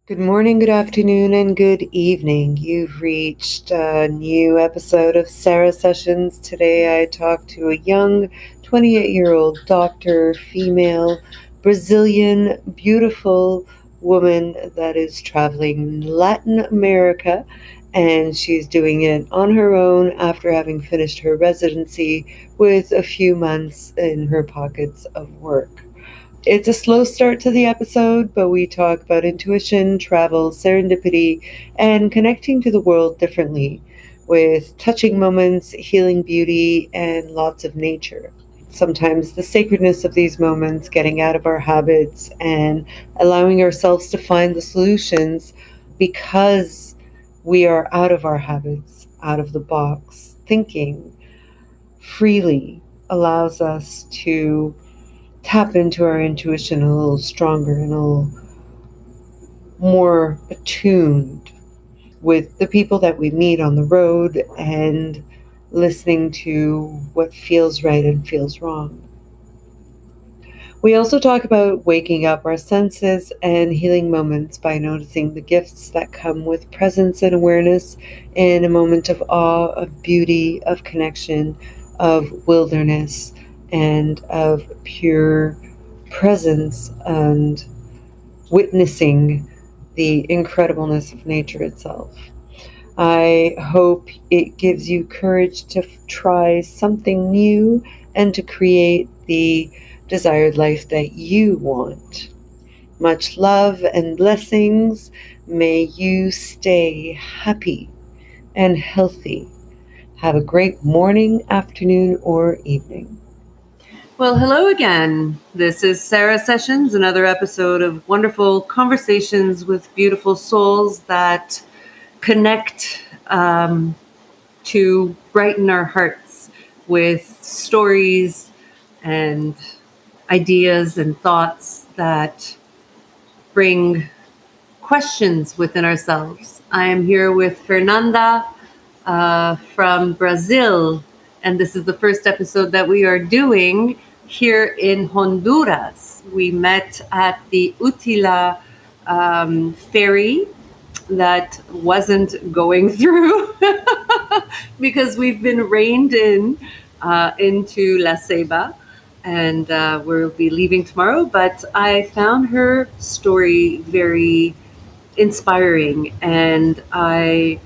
Good morning, good afternoon, and good evening. You've reached a new episode of Sarah Sessions. Today I talked to a young 28-year-old doctor, female, Brazilian, beautiful woman that is traveling Latin America, and she's doing it on her own after having finished her residency with a few months in her pockets of work. It's a slow start to the episode, but we talk about intuition, travel, serendipity, and connecting to the world differently with touching moments, healing beauty, and lots of nature. Sometimes the sacredness of these moments, getting out of our habits and allowing ourselves to find the solutions because we are out of our habits, out of the box, thinking freely allows us to tap into our intuition a little stronger and a little more attuned with the people that we meet on the road and listening to what feels right and feels wrong. We also talk about waking up our senses and healing moments by noticing the gifts that come with presence and awareness in a moment of awe, of beauty, of connection, of wilderness, and of pure presence and witnessing the incredibleness of nature itself. I hope it gives you courage to try something new and to create the desired life that you want. Much love and blessings. May you stay happy and healthy. Have a great morning, afternoon, or evening. Well, hello again. This is Sarah Sessions, another episode of wonderful conversations with beautiful souls that connect to brighten our hearts with stories and ideas and thoughts that bring questions within ourselves. I am here with Fernanda from Brazil, and this is the first episode that we are doing here in Honduras. We met at the Utila ferry that wasn't going through because we've been reined in into La Ceiba, and we'll be leaving tomorrow. But I found her story very inspiring, and I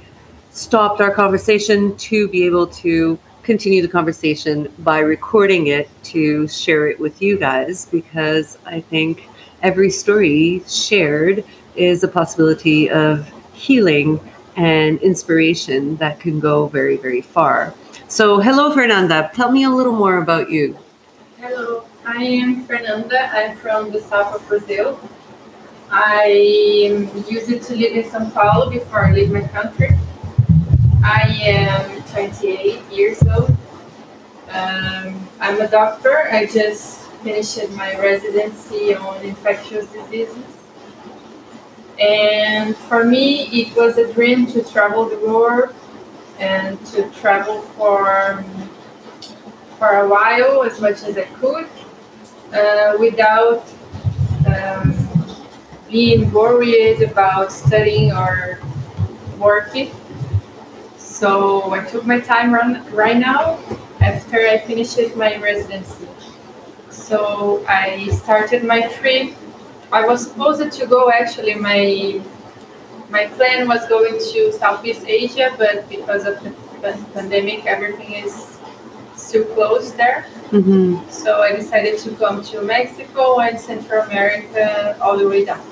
stopped our conversation to be able to continue the conversation by recording it to share it with you guys, because I think every story shared is a possibility of healing and inspiration that can go very, very far. So, hello, Fernanda. Tell me a little more about you. Hello, I am Fernanda. I'm from the south of Brazil. I used to live in São Paulo before I leave my country. I am 28 years old. I'm a doctor. I just finished my residency on infectious diseases. And for me, it was a dream to travel the world and to travel for a while, as much as I could, without um, being worried about studying or working. So I took my time right now after I finished my residency. So I started my trip. I was supposed to go actually. My plan was going to Southeast Asia, but because of the pandemic, everything is still closed there. Mm-hmm. So I decided to come to Mexico and Central America all the way down.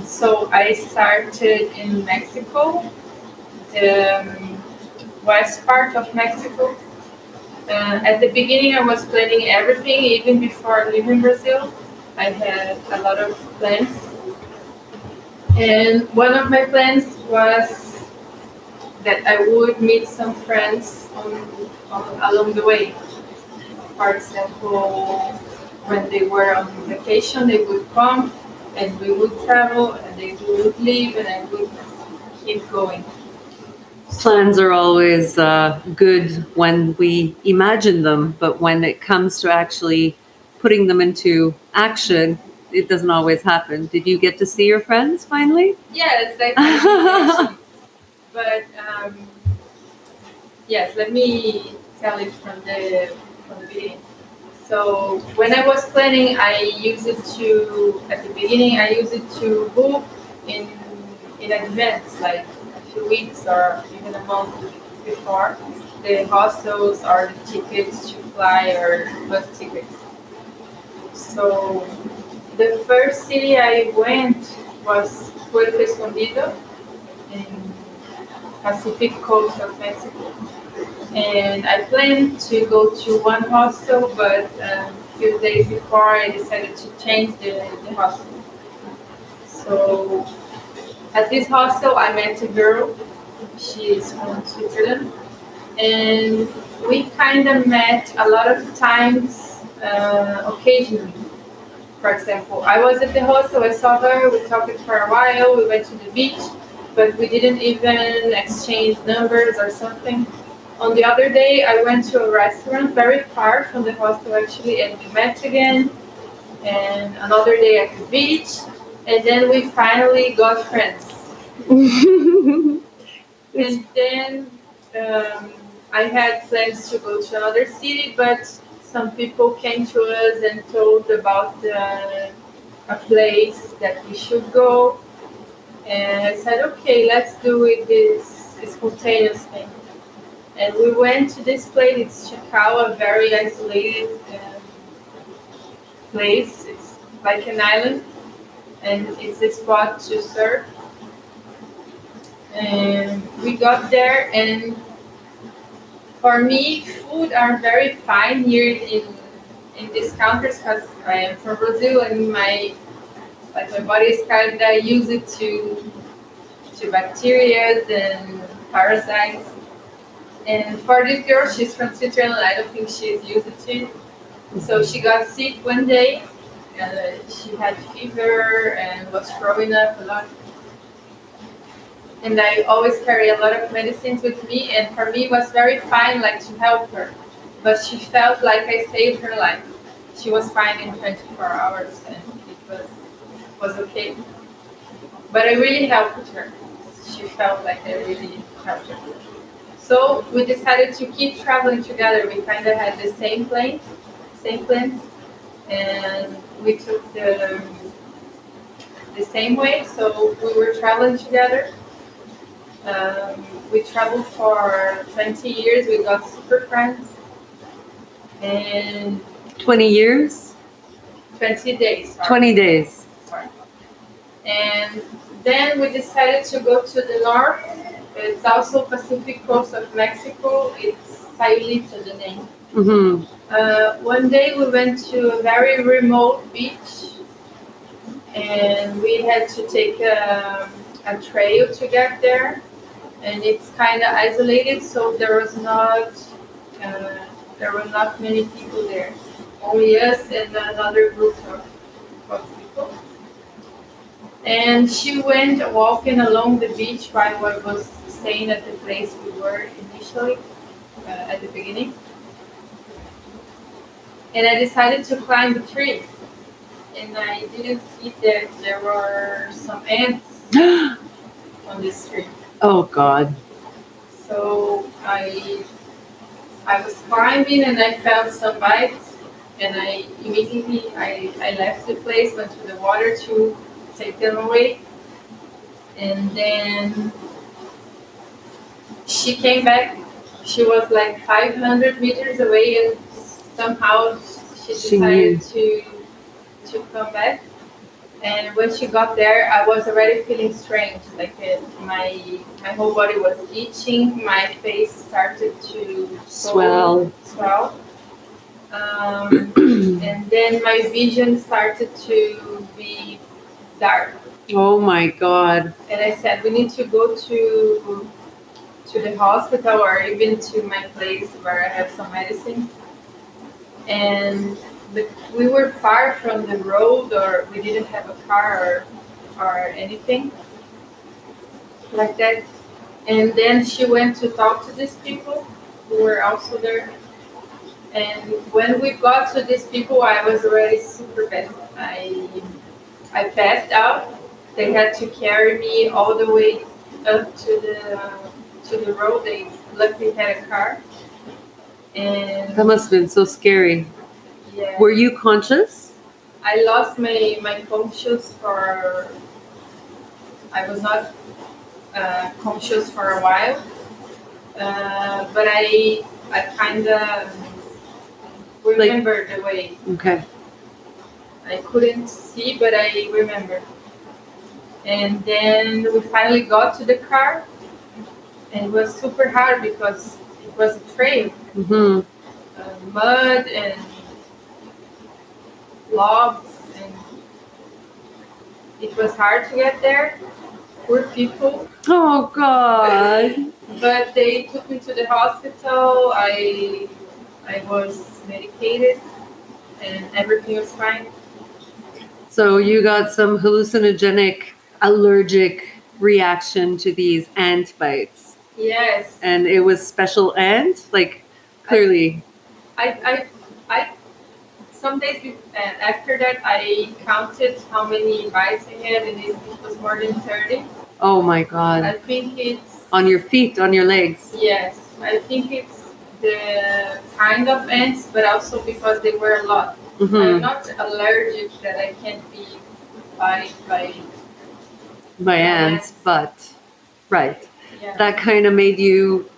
So I started in Mexico, the west part of Mexico. At the beginning, I was planning everything, even before leaving Brazil. I had a lot of plans. And one of my plans was that I would meet some friends along the way. For example, when they were on vacation, they would come and we would travel and they would leave and I would keep going. Plans are always good when we imagine them, but when it comes to actually putting them into action, it doesn't always happen. Did you get to see your friends finally? Yes, I did actually. But yes, let me tell it from the beginning. So when I was planning, I used it to at the beginning. I used it to book in in advance, like a few weeks or even a month before the hostels or the tickets to fly or bus tickets. So the first city I went was Puerto Escondido in Pacific coast of Mexico. And I planned to go to one hostel, but a few days before I decided to change the hostel. So at this hostel, I met a girl. She's from Switzerland, and we kind of met a lot of times, occasionally. For example, I was at the hostel, I saw her, we talked for a while, we went to the beach, but we didn't even exchange numbers or something. On the other day, I went to a restaurant very far from the hostel actually, and we met again. And another day at the beach, and then we finally got friends. And then I had plans to go to another city, but some people came to us and told about a place that we should go. And I said, okay, let's do it this spontaneous thing. And we went to this place. It's Chacao, a very isolated place. It's like an island, and it's a spot to surf. And we got there, and for me, food are very fine here in these countries because I am from Brazil, and my body is kind of used to bacteria and parasites. And for this girl, she's from Switzerland. I don't think she's used to it. So she got sick one day, and she had fever and was throwing up a lot. And I always carry a lot of medicines with me, and for me it was very fine, like to help her. But she felt like I saved her life. She was fine in 24 hours, and it was okay. But I really helped her. She felt like I really helped her. So we decided to keep traveling together. We kind of had the same plans, and we took the same way. So we were traveling together. We traveled for 20 years. We got super friends, and 20 years? 20 days. Sorry. 20 days. Sorry. And then we decided to go to the north. It's also Pacific coast of Mexico. It's Sayulita, the name. Mm-hmm. One day we went to a very remote beach, and we had to take a trail to get there. And it's kind of isolated, so uh, there were not many people there. Only us and another group of people. And she went walking along the beach while I was staying at the place we were initially at the beginning. And I decided to climb the tree. And I didn't see that there were some ants on this tree. Oh, God. So I was climbing and I felt some bites, and I immediately I left the place, went to the water to take them away, and then she came back. She was like 500 meters away, and somehow she decided to come back. And when she got there, I was already feeling strange. Like my whole body was itching. My face started to Swell. And then my vision started to be dark. Oh, my God. And I said, we need to go to the hospital or even to my place where I have some medicine. And we were far from the road, or we didn't have a car or anything like that. And then she went to talk to these people who were also there. And when we got to these people, I was already super bad. I passed out. They had to carry me all the way up to the road. They luckily had a car, and That must have been so scary. yeah, Were you conscious? I lost my conscious for. I was not conscious for a while, but I kind of remember the way. Okay. I couldn't see, but I remember. And then we finally got to the car, and it was super hard because it was a trail, Mm-hmm. mud and logs, and it was hard to get there. Poor people. Oh, God. But they took me to the hospital. I was medicated, and everything was fine. So you got some hallucinogenic allergic reaction to these ant bites. Yes. And it was special ant? Like, clearly. I some days after that I counted how many bites I had, and it was more than 30. Oh, my I God. think it's On your feet, on your legs. yes. I think it's the kind of ants, but also because they were a lot. I'm Mm-hmm. not allergic that I can't be bite by By ants, but right. yeah. That kind of made you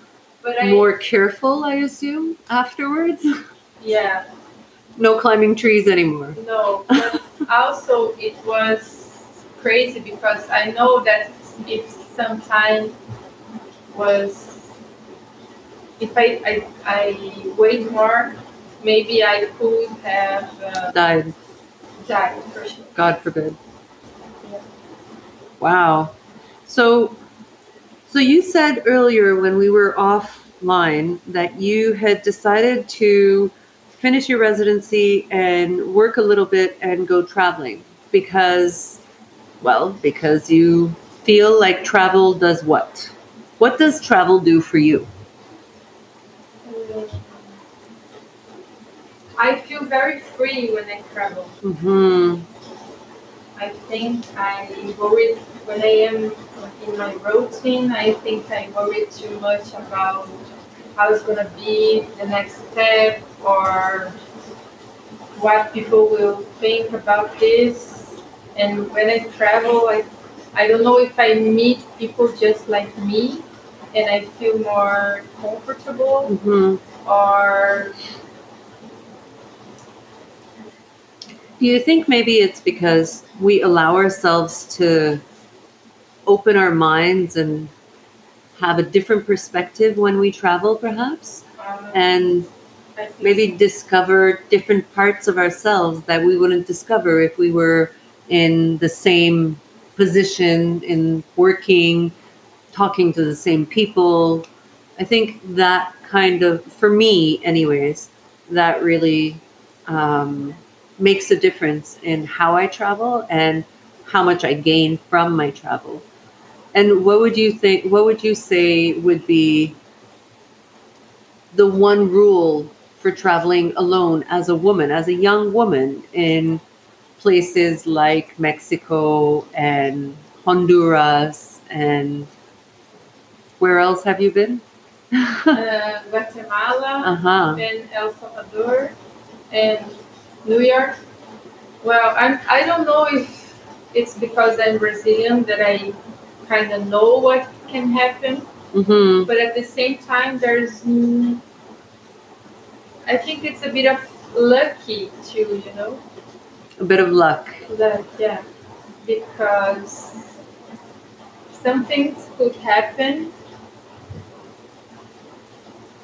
But more careful, I assume, afterwards? yeah, No climbing trees anymore. no. But also it was crazy because I know that if some time was if I wait more, maybe I could have Died. died for sure. God forbid. Yeah. Wow. So you said earlier when we were offline that you had decided to finish your residency and work a little bit and go traveling because you feel like travel does what? What does travel do for you? Mm, I feel very free when I travel. Mm-hmm. I think I worry when I am in my routine. I think I worry too much about how it's gonna be the next step or what people will think about this. And when I travel, I don't know if I meet people just like me and I feel more comfortable Mm-hmm. or Do you think maybe it's because we allow ourselves to open our minds and have a different perspective when we travel, perhaps? And I think maybe discover different parts of ourselves that we wouldn't discover if we were in the same position, in working, talking to the same people. I think that kind of, for me, anyways, that really um, makes a difference in how I travel and how much I gain from my travel. And what would you think? What would you say would be the one rule for traveling alone as a woman, as a young woman in places like Mexico and Honduras and where else have you been? Guatemala Uh-huh. and El Salvador and New York. Well, I don't know if it's because I'm Brazilian that I kind of know what can happen, Mm-hmm. but at the same time, I think it's a bit of lucky too, you know, A bit of luck. that yeah, because some things could happen.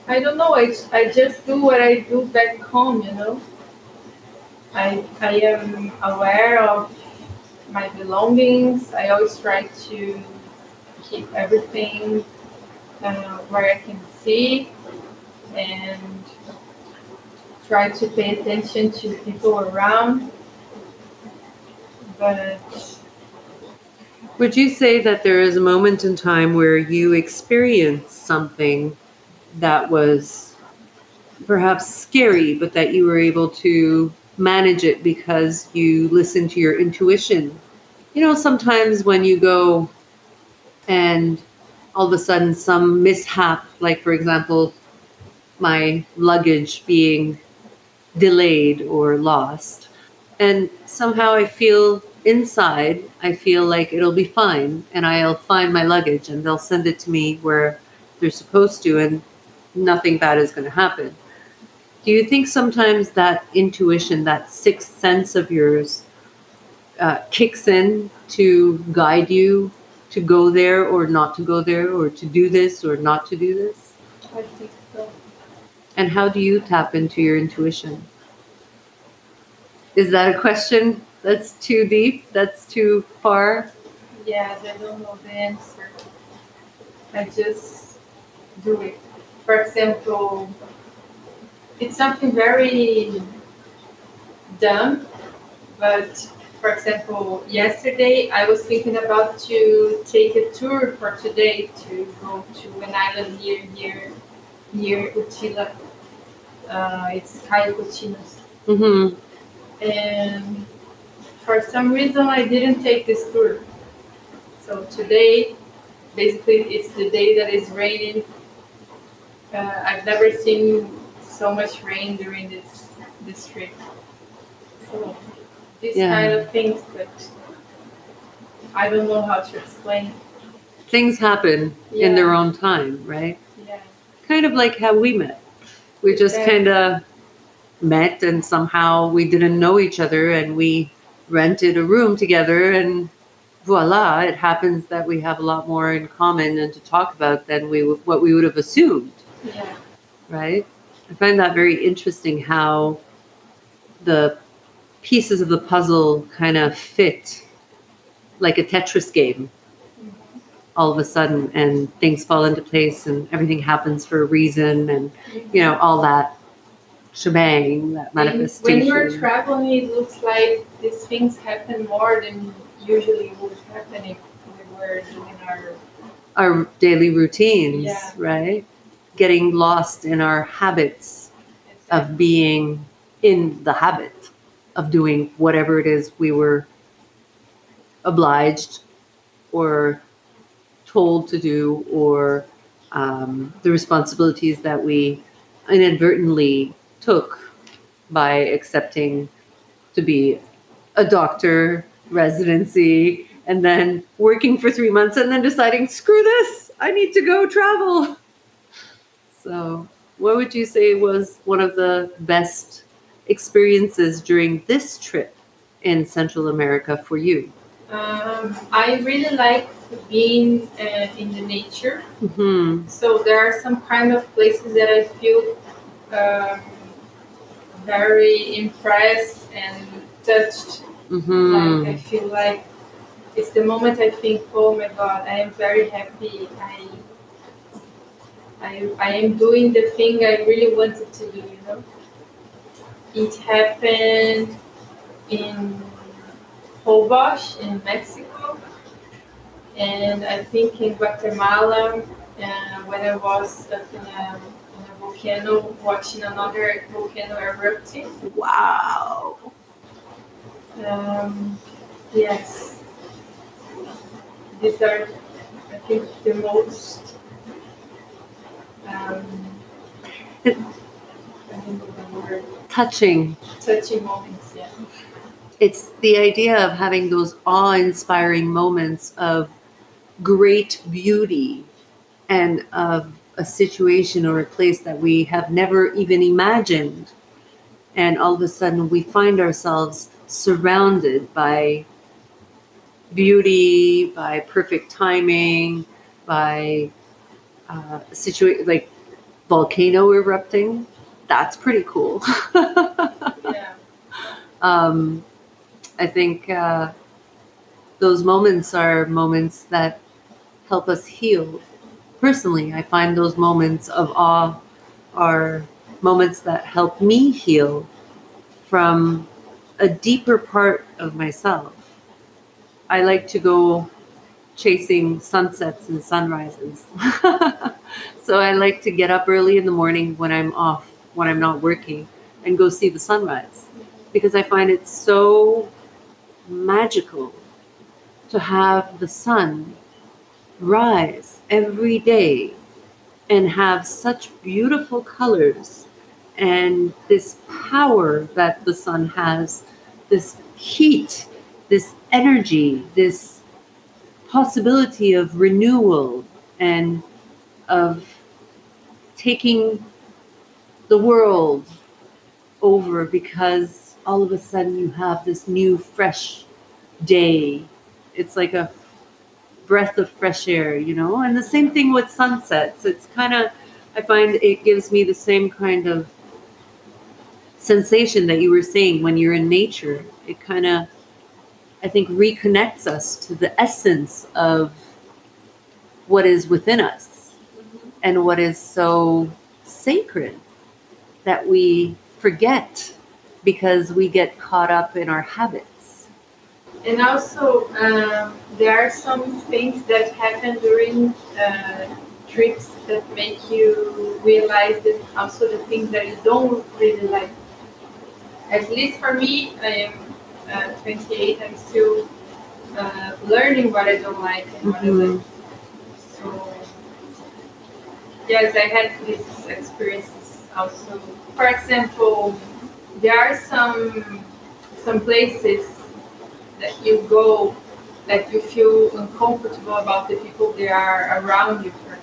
I don't know. I just do what I do back home, you know. I am aware of my belongings. I always try to keep everything where I can see and try to pay attention to the people around. But Would you say that there is a moment in time where you experienced something that was perhaps scary, but that you were able to manage it because you listen to your intuition. Sometimes when you go and all of a sudden some mishap, like for example, my luggage being delayed or lost, and somehow I feel inside, I feel like it'll be fine, and I'll find my luggage and they'll send it to me where they're supposed to, and nothing bad is going to happen. Do you think sometimes that intuition, that sixth sense of yours, kicks in to guide you to go there or not to go there, or to do this or not to do this? I think so. And how do you tap into your intuition? Is that a question that's too deep? That's too far? Yes, I don't know the answer. I just do it. For example, it's something very dumb, but for example, yesterday I was thinking about to take a tour for today to go to an island near Utila. It's Caicotinos. Mm-hmm. And for some reason I didn't take this tour. So today, basically, it's the day that is raining. I've never seen so much rain during this trip. So these kind Yeah. of things, but I don't know how to explain. Things happen in their own time, right? Yeah, Kind of like how we met. We just kind exactly. of met and somehow we didn't know each other and we rented a room together, and voila, it happens that we have a lot more in common and to talk about than what we would have assumed, Yeah, right? I find that very interesting how the pieces of the puzzle kind of fit like a Tetris game all of a sudden, and things fall into place and everything happens for a reason, and all that shebang, that when you're manifestation, traveling, it looks like these things happen more than usually would happen if we were doing our. our daily routines, Yeah, right? Getting lost in our habits of exactly. being in the habit of doing whatever it is we were obliged or told to do, or the responsibilities that we inadvertently took by accepting to be a doctor, residency, and then working for 3 months and then deciding, screw this, I need to go travel. So, what would you say was one of the best experiences during this trip in Central America for you? I really like being in the nature. Mm-hmm. So there are some kind of places that I feel um, very impressed and touched. Like I Mm-hmm. feel like it's the moment I think, oh my God, I am very happy. I am doing the thing I really wanted to do. It happened in Hobosh in Mexico, and I think in Guatemala when I was up in a volcano watching another volcano erupting. Wow. Um, yes, these are, I think, the most um, I don't know the word, Touching. touching moments. Yeah, It's the idea of having those awe inspiring moments of great beauty and of a situation or a place that we have never even imagined. And all of a sudden, we find ourselves surrounded by beauty, by perfect timing, by like volcano erupting. That's pretty cool. yeah, um, I think those moments are moments that help us heal. Personally, I find those moments of awe are moments that help me heal from a deeper part of myself. I like to go chasing sunsets and sunrises. So I like to get up early in the morning when I'm off, when I'm not working, and go see the sunrise. because I find it so magical to have the sun rise every day and have such beautiful colors and this power that the sun has, this heat, this energy, this possibility of renewal and of taking the world over because all of a sudden you have this new fresh day. It's like a breath of fresh air, you know? And the same thing with sunsets. It's kind of, I find it gives me the same kind of sensation that you were saying when you're in nature. It kind of, I think, reconnects us to the essence of what is within us and what is so sacred that we forget because we get caught up in our habits. And also, there are some things that happen during trips that make you realize that also the things that you don't really like. At least for me, I am 28. I'm still learning what I don't like and what I like. So yes, I had these experiences also. For example, there are some places that you go that you feel uncomfortable about the people that are around you. For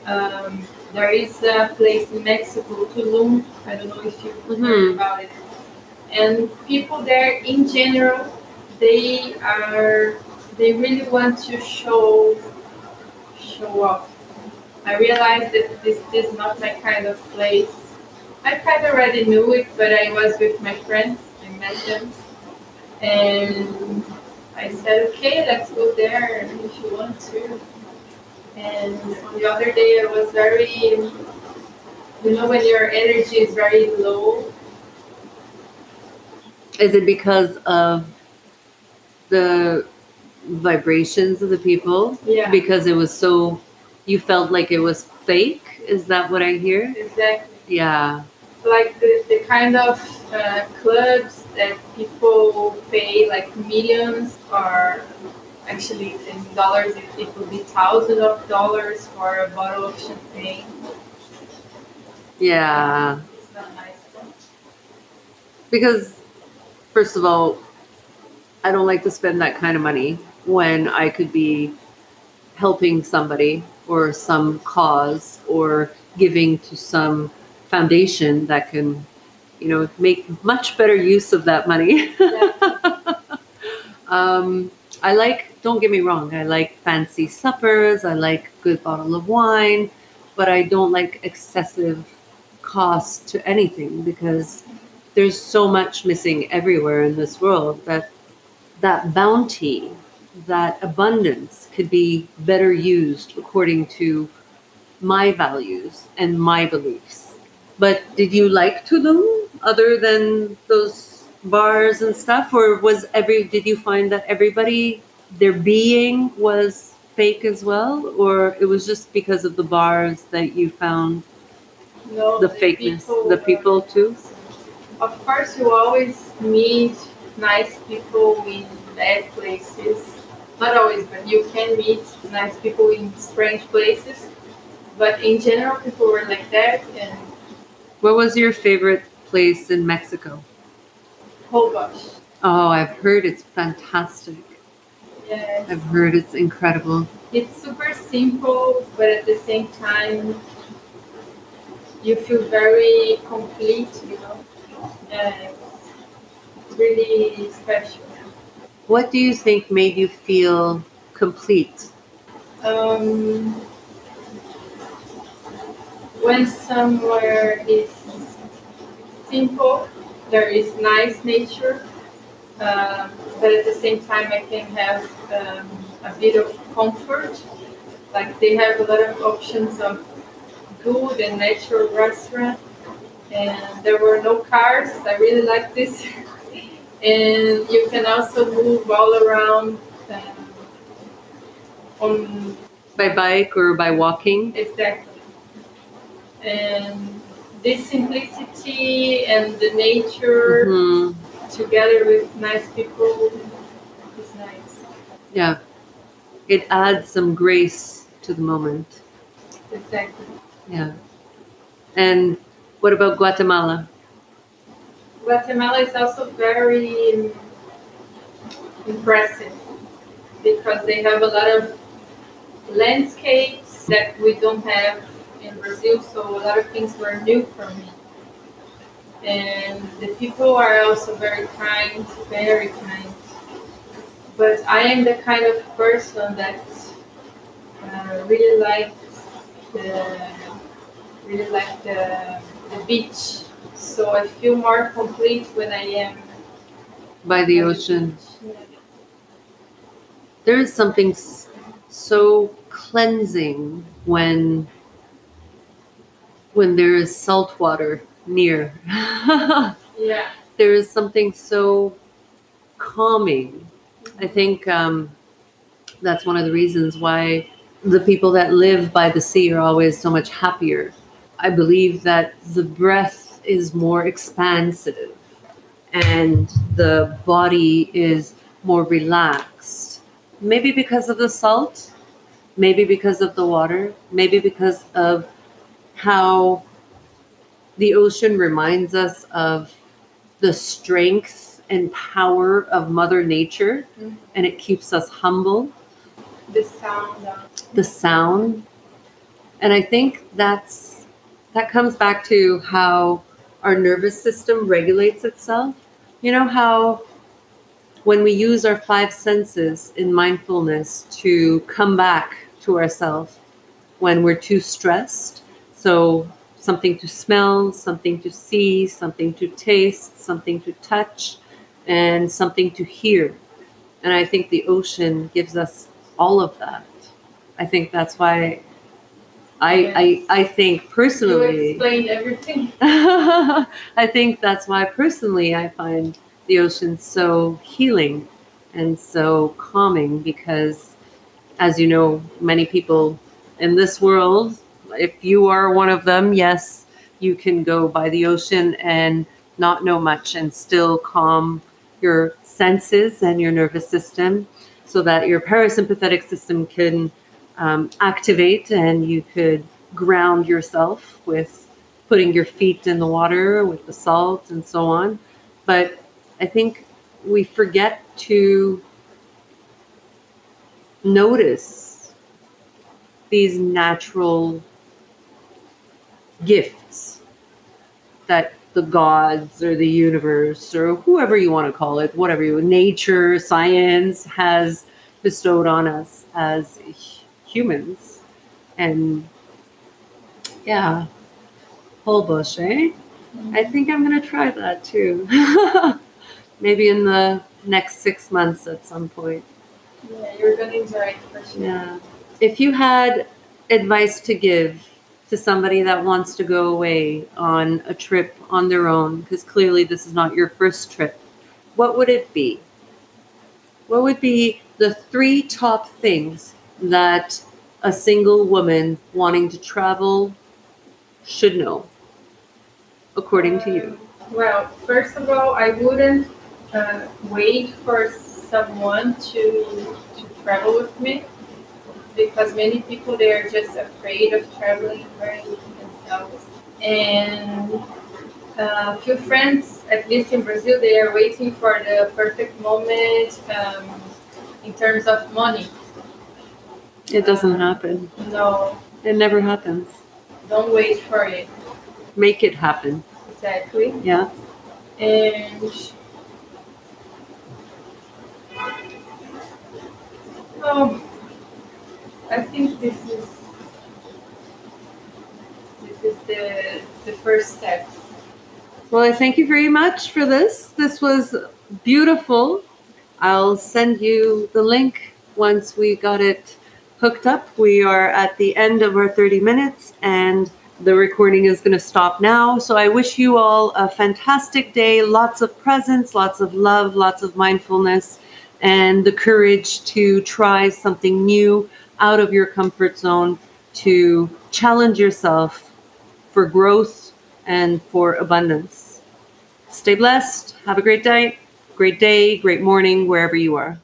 example, there is a place in Mexico, Tulum. I don't know if you heard about it. And people there, in general, they are they really want to show off. I realized that this is not my kind of place. I kind of already knew it, but I was with my friends. I met them, and I said, "Okay, let's go there if you want to." And on the other day, I was very, when your energy is very low. Is it because of the vibrations of the people? Yeah. Because it was so, you felt like it was fake? Is that what I hear? Exactly. Yeah. Like the kind of clubs that people pay like millions, or actually in dollars it would be thousands of dollars for a bottle of champagne. Yeah. It's not nice. Because, first of all, I don't like to spend that kind of money when I could be helping somebody or some cause or giving to some foundation that can, make much better use of that money. um, I like, don't get me wrong, I like fancy suppers, I like good bottle of wine, but I don't like excessive cost to anything because there's so much missing everywhere in this world that bounty, that abundance could be better used according to my values and my beliefs. But did you like Tulum other than those bars and stuff? Or did you find that everybody, their being was fake as well? Or it was just because of the bars that you found No, the fakeness? The people too? Of course, you always meet nice people in bad places. Not always, but you can meet nice people in strange places. But in general, people were like that. And What was your favorite place in Mexico? oh gosh, Oh, I've heard it's fantastic. yes, I've heard it's incredible. it's super simple, but at the same time, you feel very complete. And it's really special. What do you think made you feel complete? Um, when somewhere is simple, there is nice nature, but at the same time, I can have a bit of comfort. Like they have a lot of options of good and natural restaurant, and there were no cars. I really like this, and you can also move all around on By bike or by walking? exactly. And this simplicity and the nature Mhm. together with nice people is nice. Yeah. It adds some grace to the moment. Exactly. Yeah. And what about Guatemala? Guatemala is also very impressive because they have a lot of landscapes that we don't have in Brazil, so a lot of things were new for me. And the people are also very kind, very kind. But I am the kind of person that really likes the the beach. So I feel more complete when I am By the by the ocean. beach. There is something so cleansing when there is salt water near. Yeah. There is something so calming. I think that's one of the reasons why the people that live by the sea are always so much happier. I believe that the breath is more expansive and the body is more relaxed. Maybe because of the salt, maybe because of the water, maybe because of how the ocean reminds us of the strength and power of Mother Nature, Mhm. and it keeps us humble. The sound. The sound, and I think that comes back to how our nervous system regulates itself. You know how when we use our five senses in mindfulness to come back to ourselves when we're too stressed. So, something to smell, something to see, something to taste, something to touch, and something to hear. And I think the ocean gives us all of that. I think that's why I think You personally, explained everything. I think that's why personally I find the ocean so healing and so calming because, as you know, many people in this world, if you are one of them, yes, you can go by the ocean and not know much and still calm your senses and your nervous system so that your parasympathetic system can activate and you could ground yourself with putting your feet in the water with the salt and so on. But I think we forget to notice these natural gifts that the gods or the universe or whoever you want to call it, whatever you, nature, science has bestowed on us as humans. And yeah, whole bush, eh? I think I'm going to try that too. Maybe in the next 6 months at some point. Yeah, you're gonna enjoy it for sure. Yeah. If you had advice to give to somebody that wants to go away on a trip on their own, because clearly this is not your first trip, what would it be? What would be the three top things that a single woman wanting to travel should know, according to you? Well, first of all, I wouldn't wait for someone to travel with me because many people they are just afraid of traveling by themselves. And a few friends, at least in Brazil, they are waiting for the perfect moment in terms of money. It doesn't happen. No, It never happens. don't wait for it. Make it happen. Exactly. Yeah. And oh, I think this is the first step. Well, I thank you very much for this. This was beautiful. I'll send you the link once we got it hooked up. We are at the end of our 30 minutes and the recording is going to stop now. So I wish you all a fantastic day, lots of presence, lots of love, lots of mindfulness, and the courage to try something new out of your comfort zone, to challenge yourself for growth and for abundance. Stay blessed. Have a great day, great morning, wherever you are.